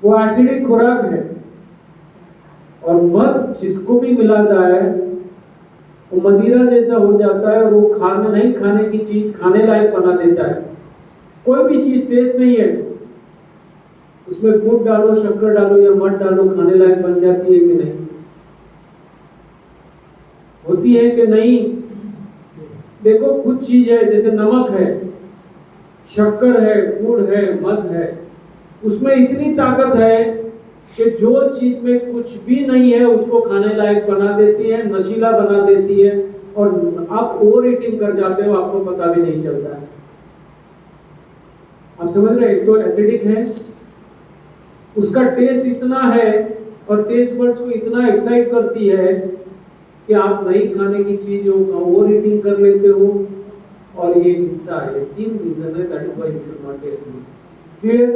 वो एसिडिक खुराक है। और मद जिसको भी मिलाता है वो मदिरा जैसा हो जाता है और वो खाने नहीं खाने की चीज खाने लायक बना देता है। कोई भी चीज टेस्ट नहीं है, उसमें गुड़ डालो, शक्कर डालो या मध डालो, खाने लायक बन जाती है कि नहीं? होती है कि नहीं? देखो कुछ चीज है, जैसे नमक है, शक्कर है, गुड़ है, मध है, उसमें इतनी ताकत है कि जो चीज में कुछ भी नहीं है उसको खाने लायक बना देती है, नशीला बना देती है, और आप ओवर ईटिंग कर जाते हो, आपको पता भी नहीं चलता है। आप समझ रहे हैं? एक तो एसिडिक है, उसका टेस्ट इतना है और टेस्ट बड्स को इतना एक्साइट करती है कि आप नहीं खाने की चीज हो ओवर ईटिंग कर लेते हो, और ये हिस्सा है। 3 रीजन है, that is why you should not take it. Clear?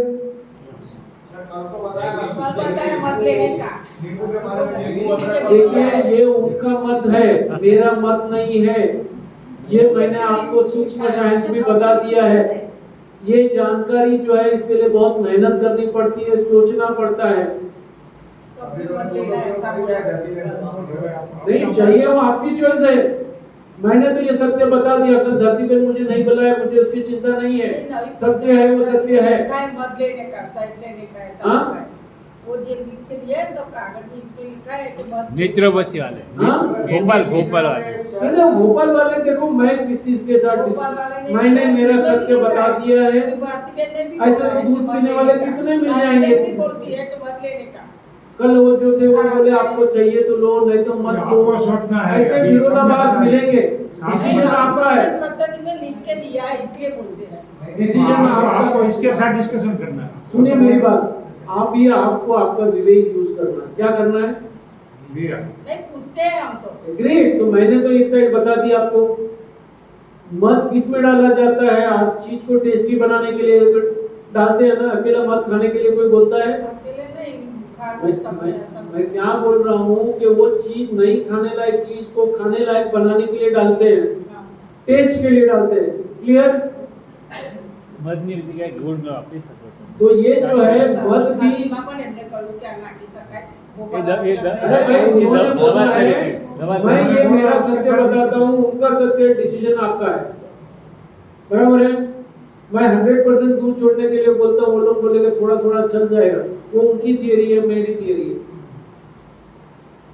देखिए, ये उनका मत है, मेरा मत नहीं है। ये मैंने आपको सूक्ष्म साइंस भी बता दिया है। ये जानकारी जो है इसके लिए बहुत मेहनत करनी पड़ती है, सोचना पड़ता है। नहीं चाहिए, वो आपकी चॉइस है। मैंने तो ये सत्य बता दिया, अगर धरती पे मुझे नहीं बुलाया, मुझे उसकी चिंता नहीं है। सत्य है वो सत्य है। वो जो लिख के दिया है सब कागज में, इसमें लिखा है कि नेत्रवती वाले, भोपाल वाले। भोपाल वाले देखो, मैं किसी के साथ मैंने मेरा सत्य बता दिया है। ऐसे दूध पीने वाले कितने मिल जाएंगे? कल वो जो थे वो बोले आपको चाहिए तो लो, नहीं तो मत लो। ऐसे विरोधाभास मिलेंगे। डिसीजन आपका है, पद्धति में लिख के दिया है, इसलिए बोलते हैं। डिसीजन आपको इसके साथ डिस्कशन करना है। सुनिए मेरी बात, आप भी आपको आपका विवेक यूज करना है। क्या करना है? नहीं पूछते हैं हम तो। ग्रेट, तो मैंने तो एक साइड बता दिया आपको। मध किस में डाला जाता है? आप चीज को टेस्टी बनाने के लिए डालते हैं ना। अकेला मध खाने के लिए कोई बोलता है? अकेले नहीं, मैं क्या बोल रहा हूँ कि वो चीज नहीं खाने लायक चीज को खाने लायक बनाने के लिए डालते हैं, टेस्ट के लिए डालते हैं। क्लियर? मध नहीं जगह गुड़ में वापस तो ये जो है मध भी, मैं ये मेरा सत्य बताता हूँ, उनका सत्य, डिसीजन आपका है। बराबर है? मैं 100% दूध छोड़ने के लिए बोलता हूँ, वो लोग बोलेंगे थोड़ा थोड़ा चल जाएगा। वो उनकी थियरी है, मेरी थियरी है।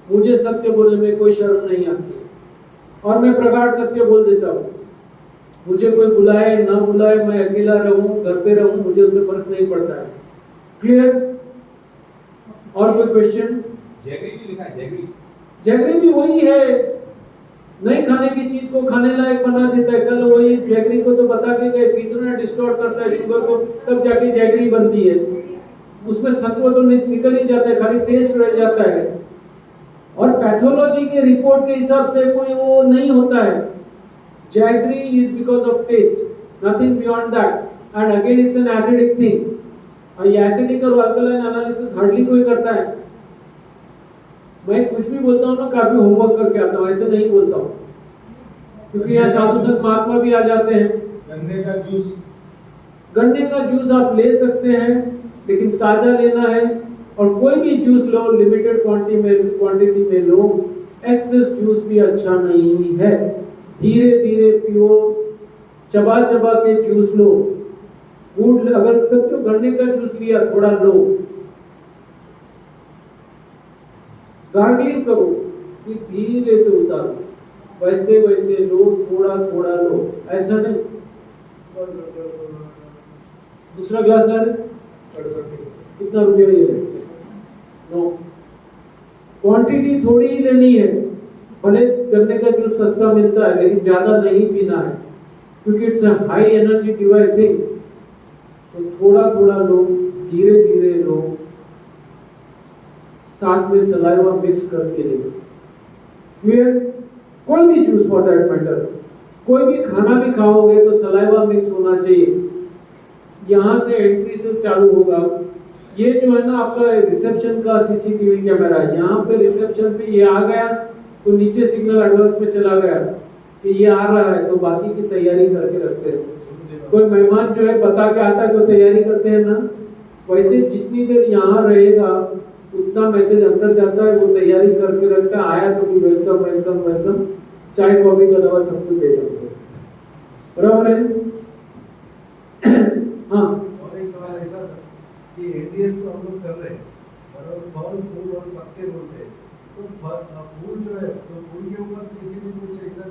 मुझे सत्य बोलने में कोई शर्म नहीं आती है, और मैं प्रगाढ़ सत्य बोल देता हूँ। मुझे कोई बुलाए ना बुलाए, मैं अकेला रहूं, घर पे रहूं, मुझे उससे फर्क नहीं पड़ता है। क्लियर? और कोई क्वेश्चन? जैगरी भी लिखा है, जैगरी। जैगरी भी वही है, नहीं खाने की चीज को खाने लायक बना देता है। कल वही जैगरी को तो बता के गए कितना डिस्टॉर्ट करता है शुगर को, तब जाके जैगरी बनती है। उसमें सत्व तो निकल ही जाता है, खाली टेस्ट रह जाता है। और पैथोलॉजी के रिपोर्ट के हिसाब से कोई वो नहीं होता है। Jaggery is because of taste, nothing beyond that. And again, it's an acidic thing. और ये acidic और alkaline analysis hardly कोई करता है। मैं कुछ भी बोलता हूँ ना, काफी होमवर्क करके आता हूँ, ऐसे नहीं बोलता हूँ, क्योंकि यहाँ साधु संत महात्मा भी आ जाते हैं। गन्ने का जूस, गन्ने का जूस आप ले सकते हैं, लेकिन ताजा लेना है। और कोई भी जूस लो, लिमिटेड क्वांटिटी में लो। एक्सेस जूस भी अच्छा नहीं है। धीरे धीरे पियो, चबा चबा के जूस लो। गुड़, अगर समझो गन्ने का जूस लिया, थोड़ा लो, गार्गलिंग करो, फिर धीरे से उतारो, वैसे वैसे लो, थोड़ा थोड़ा लो, ऐसा नहीं। दूसरा ग्लास ला दे। कितना रुपया ये है? नो, क्वांटिटी थोड़ी ही लेनी है। भले गन्ने का जूस सस्ता मिलता है, लेकिन ज्यादा नहीं पीना है, क्योंकि it's a high energy divide thing. तो थोड़ा थोड़ा लो, धीरे धीरे लो, साथ में सलाइवा मिक्स करके ले लो। क्लियर? कोई भी जूस फॉर दैट मैटर, कोई भी खाना भी खाओगे तो सलाइवा मिक्स होना चाहिए। यहाँ से एंट्री से चालू होगा। ये जो है ना आपका रिसेप्शन का सीसीटीवी कैमरा है, यहाँ पे रिसेप्शन पे ये आ गया तो नीचे सिग्नल एडवांस में चला गया कि ये आ रहा है, तो बाकी की तैयारी करके रखते हैं। कोई मेहमान जो है बता के आता है तो तैयारी करते हैं ना, वैसे जितनी देर यहाँ रहेगा उतना मैसेज अंदर जाता है, वो तैयारी करके रखता है, आया तो भी वेलकम वेलकम वेलकम, चाय कॉफी का दवा सब कुछ दे देते हैं। बराबर है? हाँ और एक सवाल ऐसा था कि एडीएस तो हम लोग कर रहे हैं और फल फूल और पत्ते बोलते हैं, तो फूल जो है तो फूल के ऊपर किसी ने कुछ ऐसा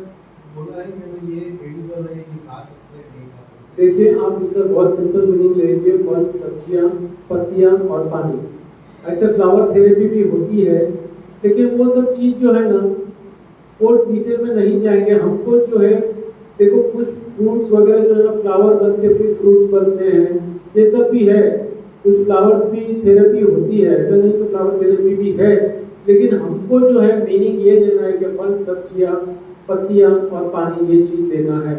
बोला है कि भाई ये एडिबल है, ये खा सकते हैं नहीं खा सकते? देखिए, आप इसका बहुत सिंपल मीनिंग ले लीजिए, फल, सब्जियां, पत्तियां और पानी। ऐसे फ्लावर थेरेपी भी होती है, लेकिन वो सब चीज जो है ना, वो डिटेल में नहीं जाएंगे। हमको जो है, देखो कुछ फ्रूट्स वगैरह जो है ना, फ्लावर बनते फिर फ्रूट्स बनते हैं, ये सब भी है। कुछ फ्लावर्स भी थेरेपी होती है, ऐसा नहीं कि फ्लावर थेरेपी भी है, लेकिन हमको जो है मीनिंग ये देना है कि फल, सब्जियां, पत्तियां और पानी, ये चीज देना है।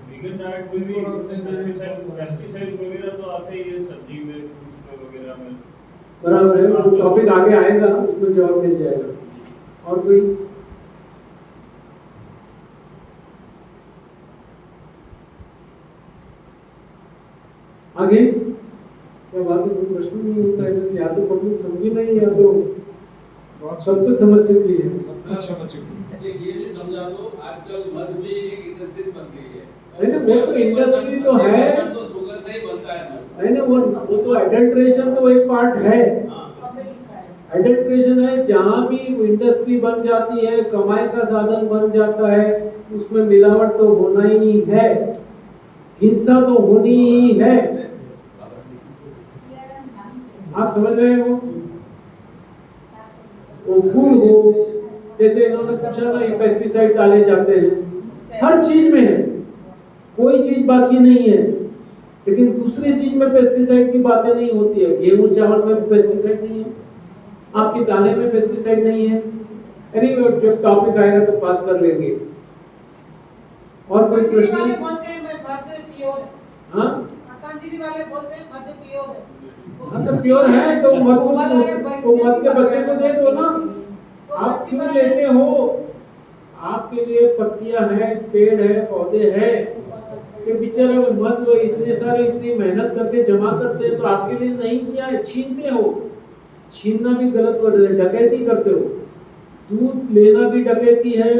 वीगन डाइट में भी पेस्टिसाइड्स वगैरह तो आते ही है सब्जी में, फ्रूट्स वगैरह में। बराबर है, वो टॉपिक आगे आएगा, उसमें जवाब मिल जाएगा। और कोई? आगे क्या बात है? कोई प्रश्न नहीं होता है, बस या तो पब्लिक समझी नहीं या तो सब कुछ समझ चुकी है। ये भी समझा दो, आजकल मध भी एक इंडस्ट्री बन गई है। नहीं, वो तो इंडस्ट्री तो है, तो शुगर से ही बनता है मध। नहीं वो तो एडल्ट्रेशन तो एक पार्ट है। एडल्ट्रेशन है, जहाँ भी इंडस्ट्री बन जाती है, कमाई का साधन बन जाता है, उसमें मिलावट तो होना ही है, हिंसा तो होनी ही है। आप समझ रहे हो? वो गुड़ हो, जैसे इन्होंने पूछा ना, ये पेस्टिसाइड डाले जाते हैं, हर चीज में है, कोई चीज बाकी नहीं है। लेकिन दूसरी चीज में पेस्टिसाइड की बातें नहीं होती है। गेहूं चावल में भी पेस्टिसाइड नहीं है, आपकी दालें में पेस्टिसाइड नहीं है। एनीवे, जब टॉपिक आएगा तो बात कर लेंगे। और कोई प्रश्न? वाले बोलते हैं मैं मध प्योर। हाँ, पतंजलि वाले बोलते हैं मध प्योर है। हाँ तो प्योर है तो मत के बच्चे को दे दो ना। आप क्यों लेते हो? आपके लिए पत्तियां हैं, पेड़ है, पौधे हैं, कि बेचारा मत इतने सारे इतनी मेहनत करके जमा करते हैं, तो आपके लिए नहीं किया है, छीनते हो। छीनना भी गलत वर्ड है, डकैती करते हो। दूध लेना भी डकैती है,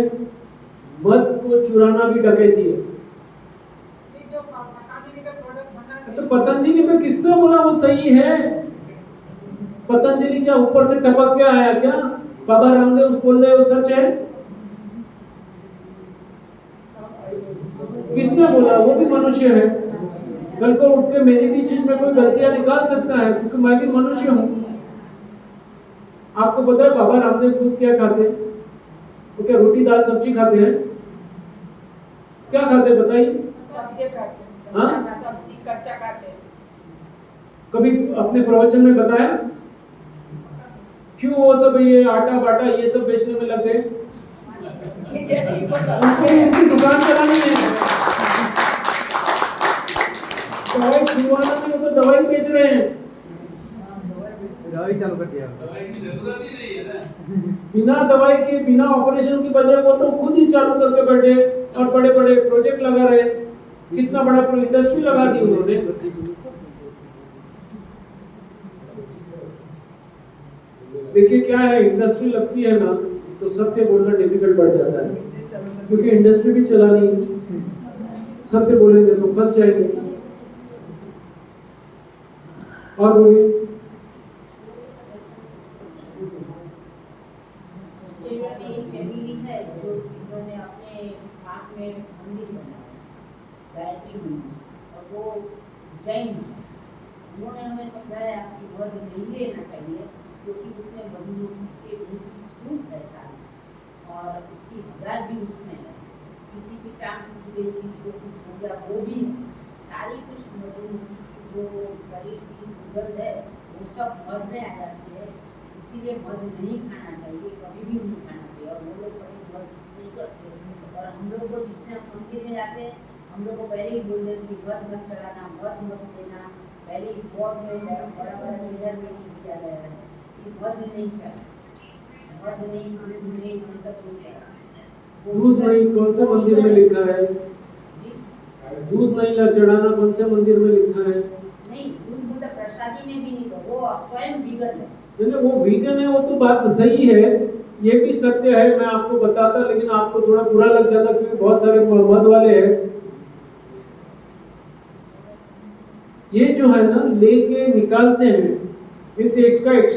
मध को चुराना भी डकैती है। जो पतंजलि का प्रोडक्ट बनाते हैं, तो पतंजलि पे किसने बोला वो सही है? पतंजलि क्या ऊपर से टपक के आया क्या? बाबा रामदेव बोल रहे हो सच है? किसने बोला? वो भी मनुष्य है। कल को उठ के मेरी भी चीज में कोई गलतियां निकाल सकता है, क्योंकि मैं भी मनुष्य हूँ। आपको पता है बाबा रामदेव दूध क्या खाते हैं? वो क्या रोटी दाल सब्जी खाते हैं? क्या खाते हैं बताइए? सब्जी खाते हैं। हाँ? सब्जी कच्चा खाते हैं। कभी अपने प्रवचन में बताया? क्यों वो सब ये आटा बाटा ये सब बेचने में लग गए? उनको उनकी दुकान चलानी है, दवाई खुलवाना नहीं, वो तो दवाई बेच रहे हैं। दवाई चालू कर दिया। दवाई की जरूरत ही नहीं है ना। बिना दवाई के, बिना ऑपरेशन की बजाय वो तो खुद ही चालू करके बैठे और बड़े बड़े प्रोजेक्ट लगा रहे हैं। कितना बड़ा इंडस्ट्री लगा दी उन्होंने। देखिए क्या है, इंडस्ट्री लगती है ना तो सत्य बोलना डिफिकल्ट बढ़ जाता है, क्योंकि इंडस्ट्री भी चलानी है। सत्य बोलेंगे तो फंस जाएंगे। और बोलिए। फैमिली है जो जिन्होंने अपने हाथ में मंदिर बनाया गायत्री मंदिर, और वो जैन है। उन्होंने हमें समझाया कि मध नहीं लेना चाहिए, क्योंकि उसमें मधुमक्खी के खून है सारी, और उसकी हगार भी उसमें है। किसी की टांग टूट गई, किसी को कुछ हो गया, वो भी है। सारी कुछ मधुमक्खी की जो शरीर की दुर्गंध है वो सब मध में आ जाती है। इसीलिए मध नहीं खाना चाहिए, कभी भी नहीं खाना चाहिए। और वो लोग कभी मध नहीं करते। और हम लोग को जितने मंदिर में जाते हैं, हम लोग को पहले ही बोल देते कि मध मत चढ़ाना, मध मत देना। पहले ही बहुत बड़ा बड़ा लीडर में नहीं किया गया है कि मध नहीं चाहिए, मध नहीं, दूध नहीं, ये सब नहीं चाहिए। दूध नहीं कौन सा मंदिर में लिखा है? जी, दूध नहीं चढ़ाना कौन से मंदिर में लिखा है? नहीं, दूध मतलब प्रसादी में भी नहीं, तो वो स्वयं विगत है। नहीं, वो वीगन है, वो तो बात सही है, ये भी सत्य है, मैं आपको बताता, लेकिन आपको थोड़ा बुरा लग जाता क्योंकि बहुत सारे मत वाले हैं। ये जो है ना लेके निकालते हैं, इसका